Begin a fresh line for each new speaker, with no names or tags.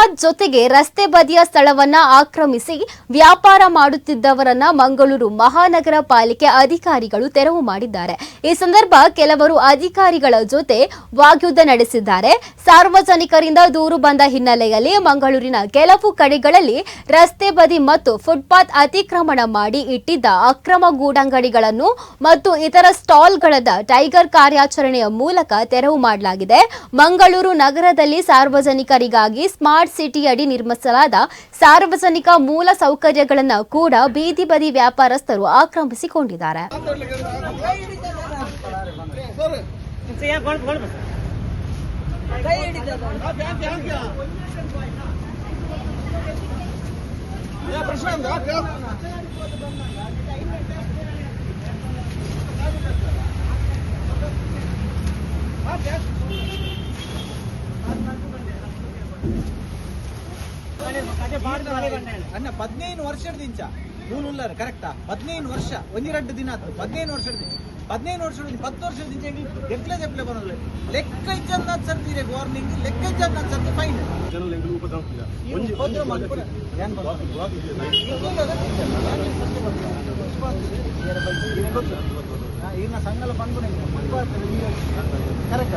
Footpath ಜೊತೆಗೆ ರಸ್ತೆ ಬದಿಯ ಸ್ಥಳವನ್ನ ಆಕ್ರಮಿಸಿ ವ್ಯಾಪಾರ ಮಾಡುತ್ತಿದ್ದವರನ್ನ ಮಂಗಳೂರು ಮಹಾನಗರ ಪಾಲಿಕೆ ಅಧಿಕಾರಿಗಳು ತೆರವು ಮಾಡಿದ್ದಾರೆ. ಈ ಸಂದರ್ಭ ಕೆಲವರು ಅಧಿಕಾರಿಗಳ ಜೊತೆ ವಾಗ್ಯುದ್ಧ ನಡೆಸಿದ್ದಾರೆ. ಸಾರ್ವಜನಿಕರಿಂದ ದೂರು ಬಂದ ಹಿನ್ನೆಲೆಯಲ್ಲಿ ಮಂಗಳೂರಿನ ಕೆಲವು ಕಡೆಗಳಲ್ಲಿ ರಸ್ತೆ ಬದಿ ಮತ್ತು ಫುಟ್ಪಾತ್ ಅತಿಕ್ರಮಣ ಮಾಡಿ ಇಟ್ಟಿದ್ದ ಅಕ್ರಮ ಗೂಡಂಗಡಿಗಳನ್ನು ಮತ್ತು ಇತರ ಸ್ಟಾಲ್ಗಳನ್ನ ಟೈಗರ್ ಕಾರ್ಯಾಚರಣೆಯ ಮೂಲಕ ತೆರವು ಮಾಡಲಾಗಿದೆ. ಮಂಗಳೂರು ನಗರದಲ್ಲಿ ಸಾರ್ವಜನಿಕರಿಗಾಗಿ ಸ್ಮಾರ್ಟ್ ಸಿಟಿ ಅಡಿ ನಿರ್ಮಿಸಲಾದ ಸಾರ್ವಜನಿಕ ಮೂಲ ಸೌಕರ್ಯಗಳನ್ನು ಕೂಡ ಬೀದಿ ಬದಿ ವ್ಯಾಪಾರಸ್ಥರು ಆಕ್ರಮಿಸಿಕೊಂಡಿದ್ದಾರೆ.
ಅನ್ನ 15 ವರ್ಷದಿಂದ ಮೂಲುಲ್ಲಾರ ಕರೆಕ್ಟಾ 15 ವರ್ಷ ಒಂದೆರಡು ದಿನ ಆಯ್ತು 15 ವರ್ಷದಿಂದ 10 ವರ್ಷದಿಂದ ಎಪ್ಲೆ ಬರೋಲ್ಲ ಲೆಕ್ಕ ಇಜ್ಜನ್ನ ಸರ್ತಿರೆ ವಾರ್ನಿಂಗ್ ಲೆಕ್ಕ ಇಜ್ಜನ್ನ ಸರ್ತಿ ಫೈನ್ ಜನಲೆಂಗಳು ಉಪದ್ರವ ಇನ್ನ ಸಂಘಲ ಬಂದು ಕರೆಕ್ಟ್